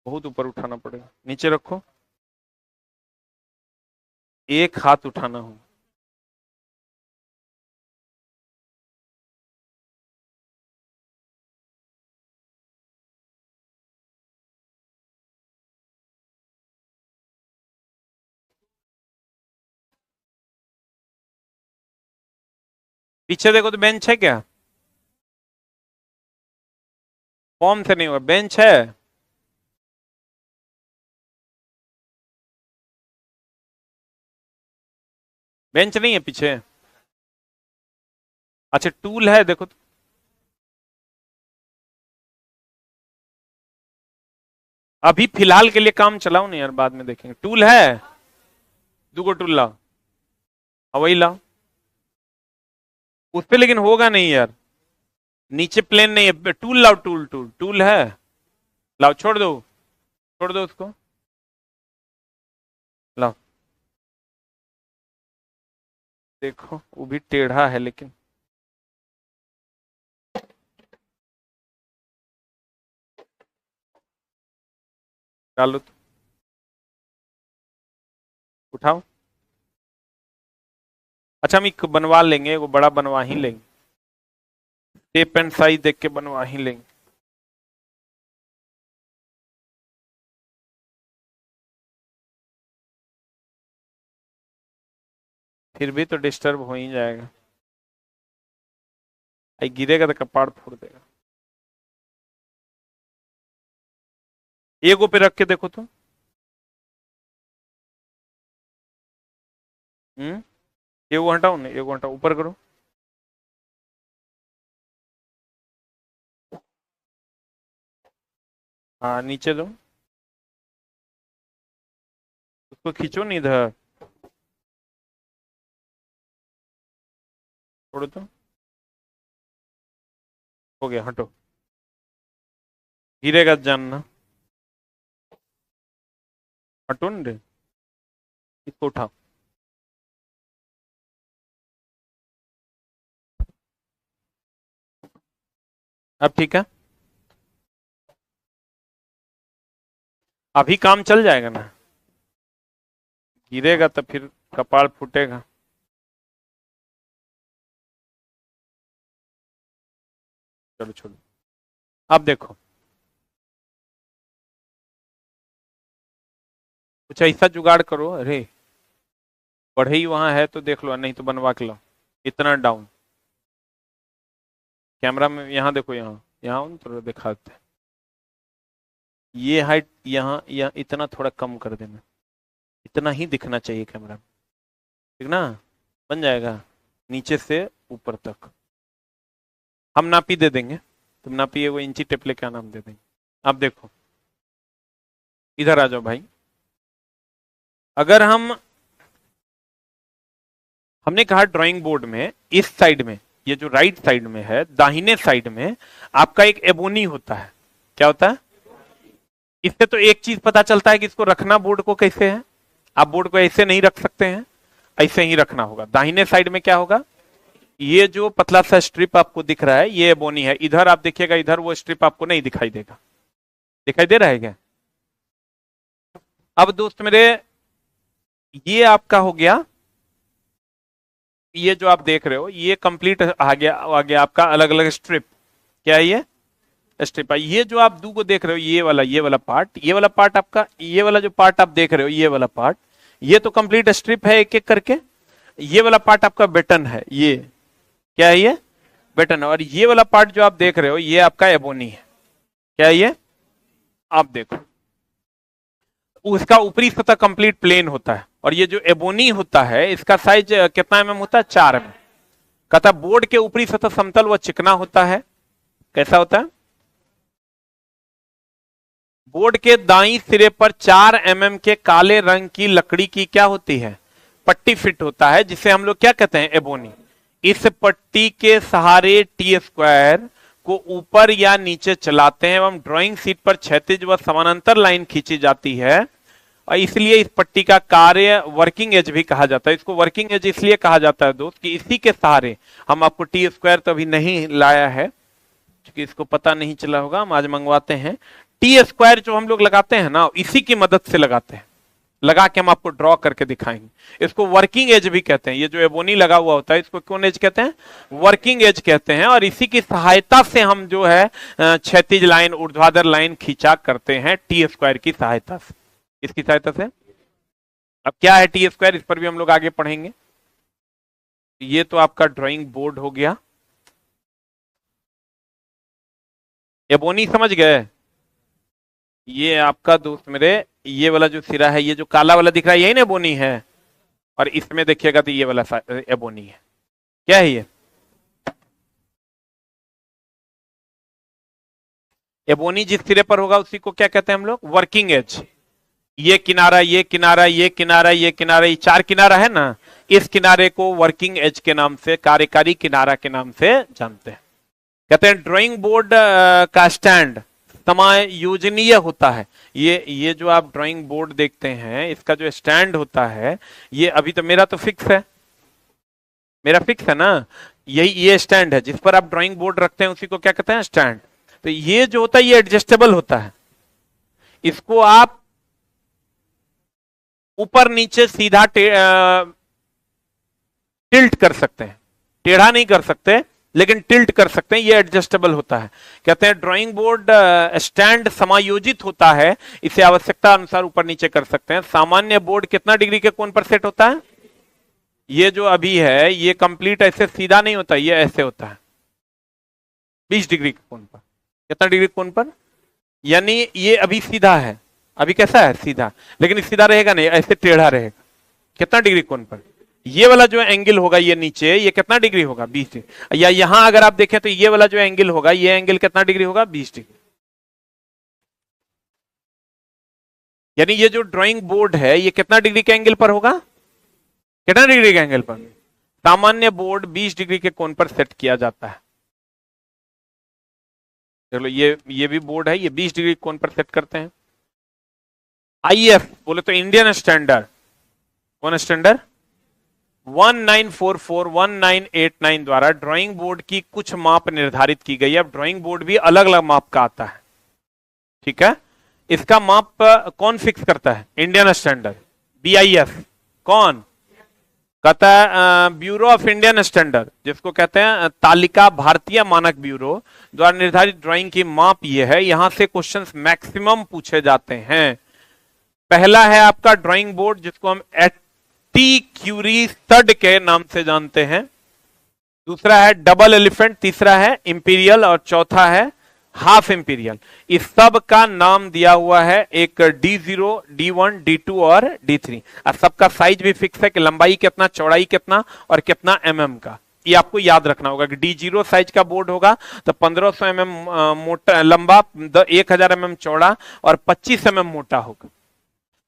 बहुत ऊपर उठाना पड़ेगा, नीचे रखो। एक हाथ उठाना हो। पीछे देखो तो बेंच है क्या? फॉर्म से नहीं हुआ, बेंच है। बेंच नहीं है पीछे? अच्छा, टूल है देखो तो। अभी फिलहाल के लिए काम चलाओ नहीं यार, बाद में देखेंगे। टूल है? दूगो टूल लाओ। हाँ, वही लाओ। उस पे लेकिन होगा नहीं यार, नीचे प्लेन नहीं है। टूल लाओ, टूल टूल टूल है, लाओ। छोड़ दो, छोड़ दो उसको, लाओ। देखो वो भी टेढ़ा है लेकिन। डालो तो, उठाओ। अच्छा, हम एक बनवा लेंगे, वो बड़ा बनवा ही लेंगे, टेप एंड साइज देख के बनवा ही लेंगे। फिर भी तो डिस्टर्ब हो ही जाएगा, आई गिरेगा तो कपाड़ फोड़ देगा। एगो पे रख के देखो तो। ये वो हटाओ ना, ये वो हटाओ, ऊपर करो। हाँ नीचे दो, उसको खींचो नहीं इधर, छोड़ो तो, हो गया, हटो, गिरेगा जानना, हटो न रे, इसको उठाओ। अब ठीक है, अभी काम चल जाएगा ना, गिरेगा तो फिर कपाल फूटेगा। चलो छोड़ो, अब देखो कुछ ऐसा जुगाड़ करो, अरे बढ़ई वहां है तो देख लो, नहीं तो बनवा के लो। इतना डाउन, कैमरा में यहाँ देखो, यहाँ यहाँ तो दिखाते हैं, ये हाइट यहाँ यहाँ इतना थोड़ा कम कर देना, इतना ही दिखना चाहिए कैमरा में, ठीक ना, बन जाएगा, नीचे से ऊपर तक हम नापी दे देंगे, तुम नापिए, वो इंची टेप लेके आना, हम दे देंगे। अब देखो इधर आ जाओ भाई, अगर हमने कहा ड्राइंग बोर्ड में इस साइड में, ये जो राइट साइड में है, दाहिने साइड में आपका एक एबोनी होता है, क्या होता है? इससे तो एक चीज पता चलता है कि इसको रखना बोर्ड को कैसे है, आप बोर्ड को ऐसे नहीं रख सकते हैं, ऐसे ही रखना होगा। दाहिने साइड में क्या होगा, ये जो पतला सा स्ट्रिप आपको दिख रहा है ये एबोनी है, इधर आप देखिएगा, इधर वो स्ट्रिप आपको नहीं दिखाई देगा, दिखाई दे रहा है क्या? अब दोस्त मेरे, ये आपका हो गया, ये जो आप देख रहे हो ये कंप्लीट आ गया आपका अलग अलग स्ट्रिप, क्या है ये? स्ट्रिप। ये जो आप दो को देख रहे हो, ये वाला पार्ट, ये वाला पार्ट आपका, ये वाला जो पार्ट आप देख रहे हो, ये वाला पार्ट, ये तो कंप्लीट स्ट्रिप है एक एक करके, ये वाला पार्ट आपका बेटन है, ये क्या है? ये बेटन है। और ये वाला पार्ट जो आप देख रहे हो ये आपका एबोनी है, क्या है ये? आप देखो उसका ऊपरी सतह कंप्लीट प्लेन होता है, और ये जो एबोनी होता है इसका साइज कितना एमएम होता है? 4 mm। कहता बोर्ड के ऊपरी सतह समतल व चिकना होता है, कैसा होता है? बोर्ड के दाईं सिरे पर 4 mm के काले रंग की लकड़ी की क्या होती है? पट्टी फिट होता है, जिसे हम लोग क्या कहते हैं? एबोनी। इस पट्टी के सहारे टी स्क्वायर को ऊपर या नीचे चलाते हैं एवं ड्राइंग शीट पर क्षैतिज व समानांतर लाइन खींची जाती है, और इसलिए इस पट्टी का कार्य वर्किंग एज भी कहा जाता है। इसको वर्किंग एज इसलिए कहा जाता है दोस्त कि इसी के सहारे, हम आपको टी स्क्वायर तो अभी नहीं लाया है क्योंकि इसको पता नहीं चला होगा, हम आज मंगवाते हैं। टी स्क्वायर जो हम लोग लगाते हैं ना, इसी की मदद से लगाते हैं, लगा के हम आपको ड्रॉ करके दिखाएंगे। इसको वर्किंग एज भी कहते हैं, ये जो एबोनी लगा हुआ होता है इसको कौन एज कहते हैं? वर्किंग एज कहते हैं। और इसी की सहायता से हम जो है क्षैतिज लाइन, ऊर्ध्वाधर लाइन खींचा करते हैं टी स्क्वायर की सहायता से, इसकी सहायता से। अब क्या है टी स्क्वायर, इस पर भी हम लोग आगे पढ़ेंगे। ये तो आपका ड्राइंग बोर्ड हो गया, एबोनी समझ गए? ये आपका दोस्त मेरे, ये वाला जो सिरा है, ये जो काला वाला दिख रहा है यही ना एबोनी है, और इसमें देखिएगा तो ये वाला एबोनी है, क्या है ये? एबोनी जिस सिरे पर होगा उसी को क्या कहते हैं हम लोग? Working edge. ये किनारा, ये किनारा, ये किनारा, ये किनारा, ये 4 किनारा है ना, इस किनारे को वर्किंग एज के नाम से, कार्यकारी किनारा के नाम से जानते हैं। कहते हैं ड्राइंग बोर्ड का स्टैंड समायोजनीय होता है। ये जो आप ड्राइंग बोर्ड देखते हैं इसका जो स्टैंड होता है, ये अभी तो मेरा तो फिक्स है, मेरा फिक्स है ना, यही ये स्टैंड है जिस पर आप ड्राइंग बोर्ड रखते हैं, उसी को क्या कहते हैं? स्टैंड। तो ये जो होता है ये एडजस्टेबल होता है, इसको आप ऊपर नीचे सीधा टिल्ट कर सकते हैं, टेढ़ा नहीं कर सकते लेकिन टिल्ट कर सकते हैं, ये एडजस्टेबल होता है। कहते हैं ड्राइंग बोर्ड स्टैंड समायोजित होता है, इसे आवश्यकता अनुसार ऊपर नीचे कर सकते हैं। सामान्य बोर्ड कितना डिग्री के कोण पर सेट होता है? ये जो अभी है ये कंप्लीट ऐसे सीधा नहीं होता, ये ऐसे होता है 20 डिग्री के कोण पर। कितना डिग्री कोण पर? यानी ये अभी सीधा है, अभी कैसा है? सीधा, लेकिन सीधा रहेगा नहीं, ऐसे टेढ़ा रहेगा। कितना डिग्री कोण पर? ये वाला जो एंगल होगा ये नीचे, ये कितना डिग्री होगा? 20 डिग्री। या यहां अगर आप देखें तो ये वाला जो एंगल होगा, ये एंगल कितना डिग्री होगा? 20 डिग्री। यानी ये जो ड्राइंग बोर्ड है ये कितना डिग्री के एंगल पर होगा? कितना डिग्री के एंगल पर? सामान्य बोर्ड 20 डिग्री के कोण पर सेट किया जाता है। चलो ये भी बोर्ड है, ये 20 डिग्री कोण पर सेट करते हैं। आईएफ बोले तो इंडियन स्टैंडर्ड, कौन स्टैंडर्ड? 1944 1989 द्वारा ड्राइंग बोर्ड की कुछ माप निर्धारित की गई है। अब ड्राइंग बोर्ड भी अलग अलग माप का आता है, ठीक है। इसका माप कौन फिक्स करता है? Indian standard, BIS. कौन कहता है? ब्यूरो ऑफ इंडियन स्टैंडर्ड, जिसको कहते हैं तालिका भारतीय मानक ब्यूरो द्वारा निर्धारित ड्राइंग की माप ये है। यहां से क्वेश्चंस मैक्सिमम पूछे जाते हैं। पहला है आपका ड्राइंग बोर्ड, जिसको हम एटी क्यूरी स्टड के नाम से जानते हैं। दूसरा है डबल एलिफेंट, तीसरा है इंपीरियल और चौथा है हाफ इंपीरियल। इस सब का नाम दिया हुआ है एक D0, D1, D2 और D3। और सबका साइज भी फिक्स है कि लंबाई कितना, चौड़ाई कितना और कितना mm का। ये आपको याद रखना होगा कि D0 साइज का बोर्ड होगा तो 1500 mm मोटा लंबा, 1000 mm चौड़ा और 25 mm मोटा होगा।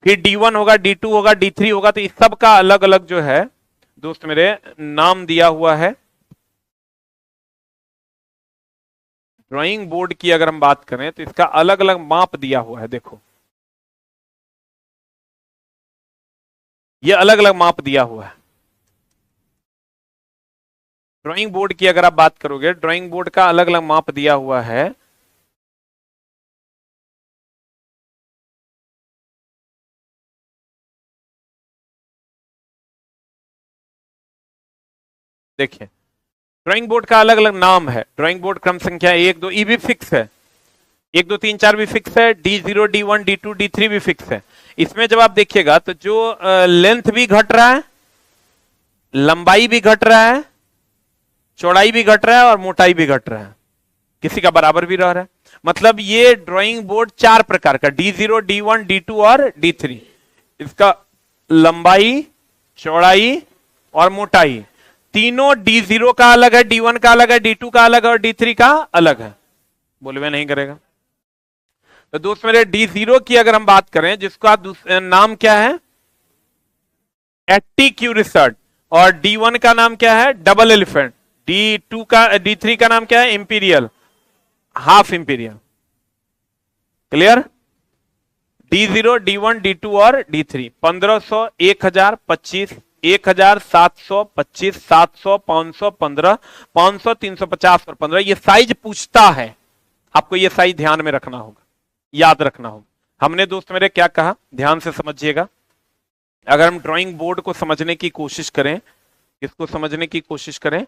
फिर D1 होगा, D2 होगा, D3 होगा। तो इस सब का अलग अलग जो है दोस्त मेरे नाम दिया हुआ है। ड्राइंग बोर्ड की अगर हम बात करें तो इसका अलग अलग माप दिया हुआ है। देखो ये अलग अलग माप दिया हुआ है। ड्राइंग बोर्ड की अगर आप बात करोगे, ड्राइंग बोर्ड का अलग अलग माप दिया हुआ है। देखिए ड्राइंग बोर्ड का अलग अलग नाम है। ड्राइंग बोर्ड क्रम संख्या 1 2 ई भी फिक्स है, 1 2 3 4 भी फिक्स है, D0 D1 D2 D3 भी फिक्स है। इसमें जब आप देखिएगा तो जो लेंथ भी घट रहा है, लंबाई भी घट रहा है, चौड़ाई भी घट रहा है और मोटाई भी घट रहा है, किसी का बराबर भी रह रहा है। मतलब ये ड्राइंग बोर्ड 4 प्रकार का, D0 D1 D2 और D3। इसका लंबाई, चौड़ाई और मोटाई तीनों D0 का अलग है, D1 का अलग है, D2 का अलग है और D3 का अलग है। बोलवे नहीं करेगा। तो दोस्त मेरे D0 की अगर हम बात करें, जिसका नाम क्या है? Eighty Q research. और D1 का नाम क्या है? Double elephant. D3 का नाम क्या है? Imperial, half imperial. Clear? D0 D1 D2 और D3 1500 1000 25 1000 725 700 500 15 500 350 और 15। ये साइज पूछता है, आपको ये साइज ध्यान में रखना होगा, याद रखना होगा। हमने दोस्त मेरे क्या कहा, ध्यान से समझिएगा। अगर हम ड्राइंग बोर्ड को समझने की कोशिश करें, इसको समझने की कोशिश करें,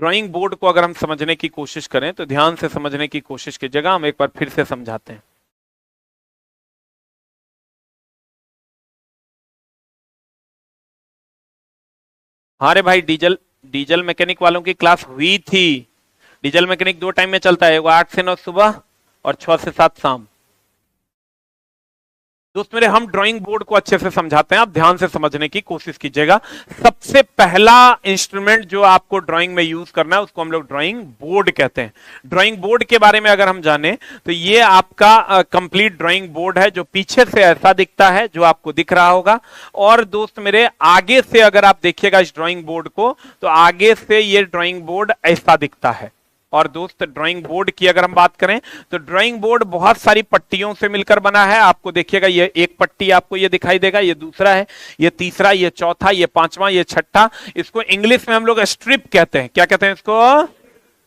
ड्राइंग बोर्ड को अगर हम समझने की कोशिश करें तो ध्यान से समझने की कोशिश कीजिएगा। हम एक बार फिर से समझाते हैं। हाँ रे भाई, डीजल मैकेनिक वालों की क्लास हुई थी। डीजल मैकेनिक 2 टाइम में चलता है, 8 से 9 सुबह और 6 से 7 शाम। दोस्त मेरे हम ड्राइंग बोर्ड को अच्छे से समझाते हैं, आप ध्यान से समझने की कोशिश कीजिएगा। सबसे पहला इंस्ट्रूमेंट जो आपको ड्राइंग में यूज करना है उसको हम लोग ड्राइंग बोर्ड कहते हैं। ड्राइंग बोर्ड के बारे में अगर हम जाने तो ये आपका कंप्लीट ड्राइंग बोर्ड है, जो पीछे से ऐसा दिखता है जो आपको दिख रहा होगा। और दोस्त मेरे आगे से अगर आप देखिएगा इस ड्राइंग बोर्ड को तो आगे से ये ड्राइंग बोर्ड ऐसा दिखता है। और दोस्त ड्राइंग बोर्ड की अगर हम बात करें तो ड्राइंग बोर्ड बहुत सारी पट्टियों से मिलकर बना है। आपको देखिएगा ये एक पट्टी आपको ये दिखाई देगा, ये दूसरा है, ये तीसरा, ये चौथा, ये पांचवा, ये छठा। इसको इंग्लिश में हम लोग स्ट्रिप कहते हैं। क्या कहते हैं इसको?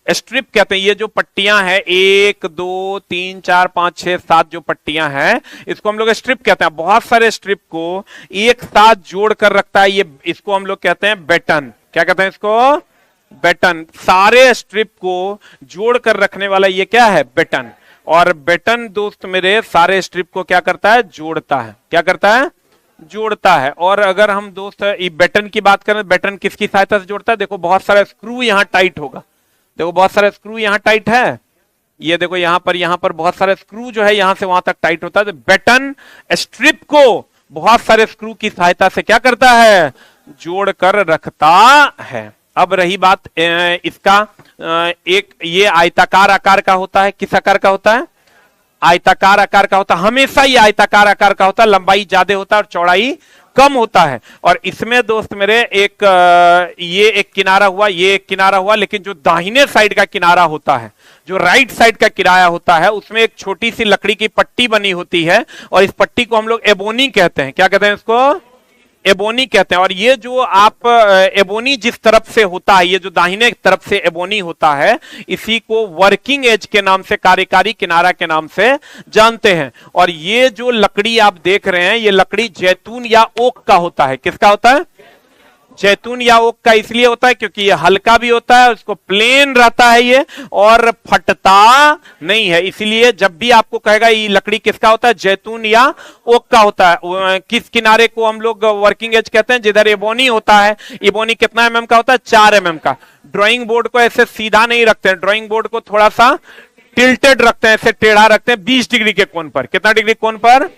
स्ट्रिप कहते हैं। ये जो पट्टियां हैं 1 2 3 4 5 6 7 जो पट्टियां हैं इसको हम लोग स्ट्रिप कहते हैं। बहुत सारे स्ट्रिप को एक साथ जोड़ कर रखता है ये, इसको हम लोग कहते हैं बैटन। क्या कहते हैं इसको? बैटन। सारे स्ट्रिप को जोड़ कर रखने वाला ये क्या है? बैटन। और बैटन दोस्त मेरे सारे स्ट्रिप को क्या करता है? जोड़ता है। क्या करता है? जोड़ता है। और अगर हम दोस्त बैटन की बात करें, बैटन किसकी सहायता से जोड़ता है? देखो बहुत सारा स्क्रू यहां टाइट होगा, देखो बहुत सारे स्क्रू यहां टाइट है, ये देखो यहां पर बहुत सारे स्क्रू जो है यहां से वहां तक टाइट होता है। तो बैटन स्ट्रिप को बहुत सारे स्क्रू की सहायता से क्या करता है, जोड़कर रखता है। अब रही बात इसका, एक ये आयताकार आकार का होता है, किस आकार का होता है, आयताकार आकार का होता है, हमेशा ये आयताकार आकार का होता है, लंबाई ज्यादा होता है और चौड़ाई कम होता है। और इसमें दोस्त मेरे एक ये एक किनारा हुआ, ये एक किनारा हुआ, लेकिन जो दाहिने साइड का किनारा होता है, जो राइट साइड का किनारा होता है, उसमें एक छोटी सी लकड़ी की पट्टी बनी होती है और इस पट्टी को हम लोग एबोनी कहते हैं। क्या कहते हैं इसको, एबोनी कहते हैं। और ये जो आप एबोनी जिस तरफ से होता है, ये जो दाहिने तरफ से एबोनी होता है, इसी को वर्किंग एज के नाम से, कार्यकारी किनारा के नाम से जानते हैं। और ये जो लकड़ी आप देख रहे हैं, ये लकड़ी जैतून या ओक का होता है। किसका होता है, जैतून या ओक का इसलिए होता है क्योंकि ये हल्का भी होता है, उसको प्लेन रहता है ये, और फटता नहीं है। इसलिए जब भी आपको कहेगा ये लकड़ी किसका होता है, जैतून या ओक का होता है। किस किनारे को हम लोग वर्किंग एज कहते हैं, जिधर एबोनी होता है। एबोनी कितना एमएम का होता है, 4 एमएम का। ड्राइंग बोर्ड को ऐसे सीधा नहीं रखते हैं, ड्राइंग बोर्ड को थोड़ा सा टिल्टेड रखते हैं, ऐसे टेढ़ा रखते हैं 20 डिग्री के कोण पर। कितना डिग्री कोण पर,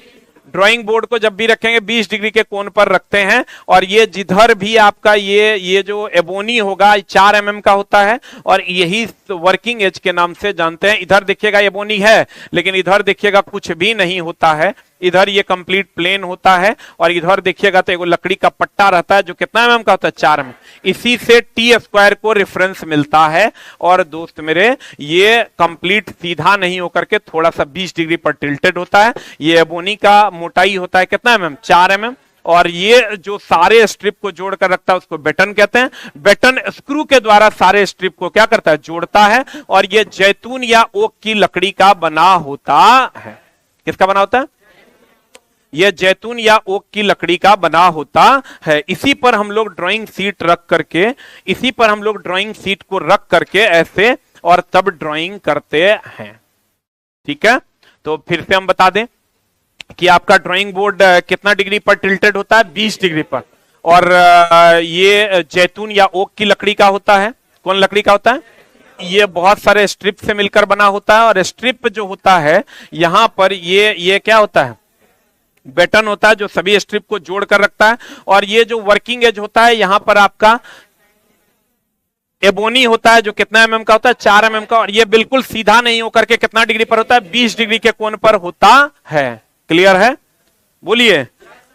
ड्राइंग बोर्ड को जब भी रखेंगे 20 डिग्री के कोण पर रखते हैं। और ये जिधर भी आपका ये जो एबोनी होगा 4 एमएम का होता है और यही वर्किंग एज के नाम से जानते हैं। इधर देखिएगा एबोनी है, लेकिन इधर देखिएगा कुछ भी नहीं होता है, इधर ये कंप्लीट प्लेन होता है। और इधर देखिएगा तो एक लकड़ी का पट्टा रहता है जो कितना एमएम का होता है, 4 एमएम। इसी से टी स्क्वायर को रेफरेंस मिलता है। और दोस्त मेरे, ये कंप्लीट सीधा नहीं होकर के थोड़ा सा 20 डिग्री पर टिल्टेड होता है। ये एबोनी का मोटाई होता है कितना एमएम, 4 एमएम। और ये जो सारे स्ट्रिप को जोड़कर रखता है उसको बेटन कहते हैं। बेटन स्क्रू के द्वारा सारे स्ट्रिप को क्या करता है, जोड़ता है। और ये जैतून या ओक की लकड़ी का बना होता है। किसका बना होता है, यह जैतून या ओक की लकड़ी का बना होता है। इसी पर हम लोग ड्राइंग सीट रख करके, इसी पर हम लोग ड्राइंग सीट को रख करके ऐसे और तब ड्राइंग करते हैं। ठीक है, तो फिर से हम बता दें कि आपका ड्राइंग बोर्ड कितना डिग्री पर टिल्टेड होता है, 20 डिग्री पर। और ये जैतून या ओक की लकड़ी का होता है। कौन लकड़ी का होता है, ये बहुत सारे स्ट्रिप से मिलकर बना होता है। और स्ट्रिप जो होता है यहां पर ये क्या होता है, बेटन होता है जो सभी स्ट्रिप को जोड़ कर रखता है। और ये जो वर्किंग एज होता है यहां पर आपका एबोनी होता है जो कितना एमएम का होता है, 4 एमएम का। और ये बिल्कुल सीधा नहीं होकर के कितना डिग्री पर होता है, 20 डिग्री के कोण पर होता है। क्लियर है, बोलिए।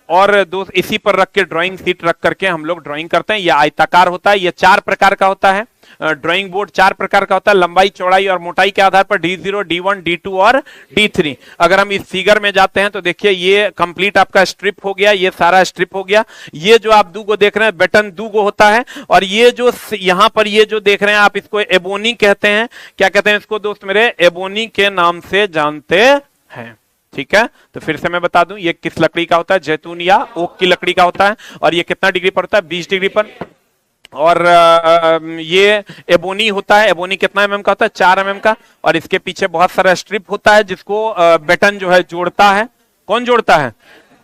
और दोस्त इसी पर रख के ड्राइंग सीट रख करके हम लोग ड्राइंग करते हैं। यह आयताकार होता है, यह 4 प्रकार का होता है। ड्राइंग बोर्ड 4 प्रकार का होता है, लंबाई, चौड़ाई और मोटाई के आधार पर D0, D1, D2 और D3। अगर हम इस फिगर में जाते हैं तो देखिए ये कंप्लीट आपका स्ट्रिप हो गया, ये सारा स्ट्रिप हो गया। ये जो आप दूगो देख रहे हैं, बेटन दूगो होता है। और ये जो यहां पर ये जो देख रहे हैं आप, इसको एबोनी कहते हैं। क्या कहते हैं इसको दोस्त मेरे, एबोनी के नाम से जानते हैं। ठीक है, तो फिर से मैं बता दूं ये किस लकड़ी का होता है, जैतून या ओक की लकड़ी का होता है। और ये कितना डिग्री पर होता है, 20 डिग्री पर। और ये एबोनी होता है, एबोनी कितना एमएम का होता है, 4 एमएम का। और इसके पीछे बहुत सारा स्ट्रिप होता है जिसको बेटन जो है जोड़ता है। कौन जोड़ता है,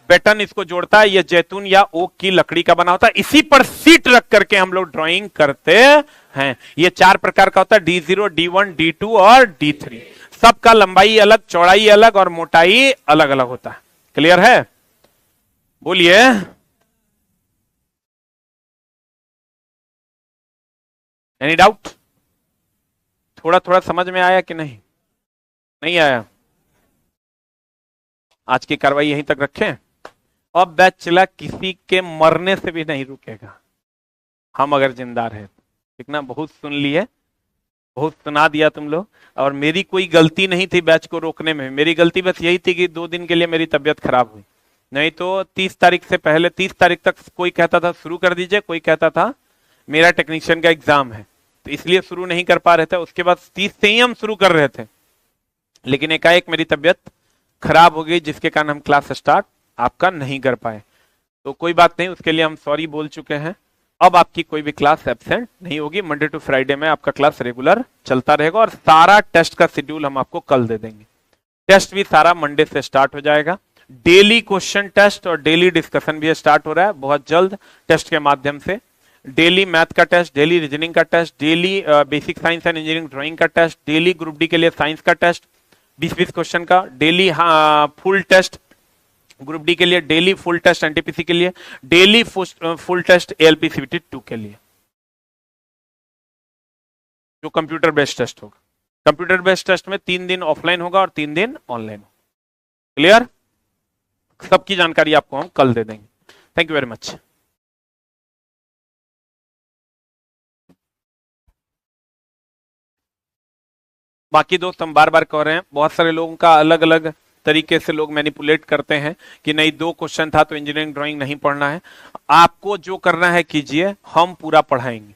बेटन इसको जोड़ता है। ये जैतून या ओक की लकड़ी का बना होता है। इसी पर सीट रख करके हम लोग ड्राइंग करते हैं। ये 4 प्रकार का होता है, D0, D1, D2 और D3। सबका लंबाई अलग, चौड़ाई अलग और मोटाई अलग अलग होता है। क्लियर है, बोलिए। एनी डाउट, थोड़ा थोड़ा समझ में आया कि नहीं, नहीं आया? आज की कार्रवाई यहीं तक रखें। अब बैच चला, किसी के मरने से भी नहीं रुकेगा हम अगर जिंदा रहे। ठीक ना, बहुत सुन लिए, बहुत सुना दिया तुम लोग। और मेरी कोई गलती नहीं थी बैच को रोकने में। मेरी गलती बस यही थी कि 2 दिन के लिए मेरी तबीयत खराब हुई। नहीं तो 30 तारीख से पहले, 30 तारीख तक कोई कहता था शुरू कर दीजिए, कोई कहता था मेरा टेक्नीशियन का एग्जाम है तो इसलिए शुरू नहीं कर पा रहे थे। उसके बाद 30 से ही हम शुरू कर रहे थे, लेकिन एकाएक मेरी तबीयत खराब हो गई जिसके कारण हम क्लास स्टार्ट आपका नहीं कर पाए। तो कोई बात नहीं, उसके लिए हम सॉरी बोल चुके हैं। अब आपकी कोई भी क्लास एब्सेंट नहीं होगी। मंडे टू फ्राइडे में आपका क्लास रेगुलर चलता रहेगा। और सारा टेस्ट का शेड्यूल हम आपको कल दे देंगे। टेस्ट भी सारा मंडे से स्टार्ट हो जाएगा। डेली क्वेश्चन टेस्ट और डेली डिस्कशन भी स्टार्ट हो रहा है बहुत जल्द टेस्ट के माध्यम से। डेली मैथ का टेस्ट, डेली रीजनिंग का test, daily basic science and engineering drawing का टेस्ट, डेली ग्रुप डी के लिए साइंस का टेस्ट 20-20 क्वेश्चन का, daily full test group D के लिए डेली फुल टेस्ट, एनटीपीसी के लिए daily full test ALP CBT 2 के लिए, जो कंप्यूटर बेस्ड टेस्ट होगा। कंप्यूटर बेस्ड टेस्ट में 3 दिन ऑफलाइन होगा और 3 दिन ऑनलाइन होगा। क्लियर? सबकी जानकारी आपको हम कल दे देंगे। Thank you very much. बाकी दोस्त हम बार बार कह रहे हैं, बहुत सारे लोगों का अलग अलग तरीके से लोग मैनिपुलेट करते हैं कि नहीं 2 क्वेश्चन था तो इंजीनियरिंग ड्राइंग नहीं पढ़ना है। आपको जो करना है कीजिए, हम पूरा पढ़ाएंगे।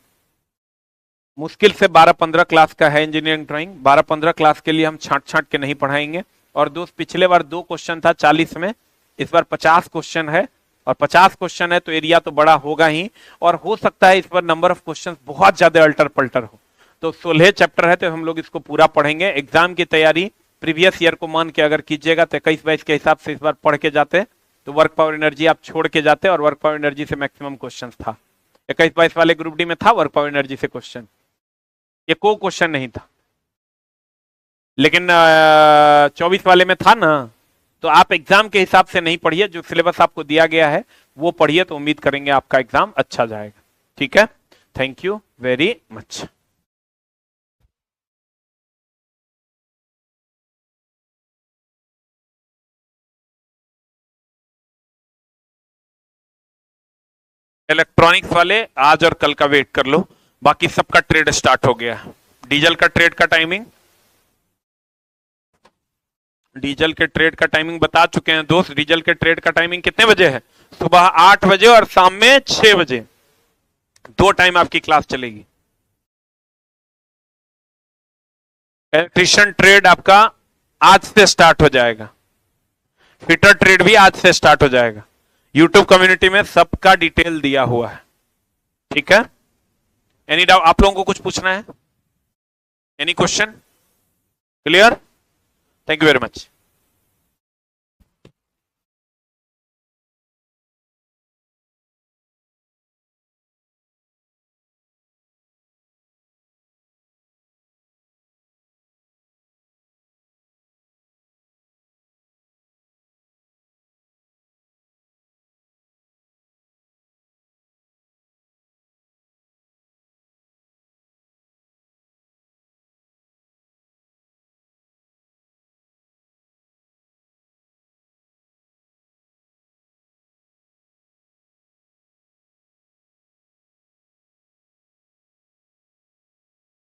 मुश्किल से 12-15 क्लास का है इंजीनियरिंग ड्राइंग, 12-15 क्लास के लिए हम छांट छांट के नहीं पढ़ाएंगे। और दोस्त पिछले बार 2 क्वेश्चन था 40 में, इस बार 50 क्वेश्चन है, और 50 क्वेश्चन है तो एरिया तो बड़ा होगा ही, और हो सकता है इस बार नंबर ऑफ क्वेश्चन बहुत ज्यादा अल्टर पल्टर हो। तो 16 चैप्टर है तो हम लोग इसको पूरा पढ़ेंगे। एग्जाम की तैयारी प्रीवियस ईयर को मान के अगर कीजिएगा तो 21-22 के हिसाब से इस बार पढ़ के जाते तो वर्क पावर एनर्जी आप छोड़ के जाते, और वर्क पावर एनर्जी से मैक्सिमम क्वेश्चन था। 21-22 वाले ग्रुप डी में था वर्क पावर एनर्जी से क्वेश्चन, ये कोई क्वेश्चन नहीं था, लेकिन 24 वाले में था ना। तो आप एग्जाम के हिसाब से नहीं पढ़िए, जो सिलेबस आपको दिया गया है वो पढ़िए, तो उम्मीद करेंगे आपका एग्जाम अच्छा जाएगा। ठीक है, thank you very much. Electronics वाले आज और कल का वेट कर लो, बाकी सबका ट्रेड स्टार्ट हो गया। डीजल का ट्रेड का टाइमिंग, डीजल के ट्रेड का टाइमिंग बता चुके हैं दोस्त। डीजल के ट्रेड का टाइमिंग कितने बजे है? सुबह 8 बजे और शाम में 6 बजे, 2 टाइम आपकी क्लास चलेगी। इलेक्ट्रिशियन ट्रेड आपका आज से स्टार्ट हो जाएगा, फिटर ट्रेड भी आज से स्टार्ट हो जाएगा। यूट्यूब कम्युनिटी में सबका डिटेल दिया हुआ है। ठीक है, एनी डाउट? आप लोगों को कुछ पूछना है? Any question? Clear? Thank you very much.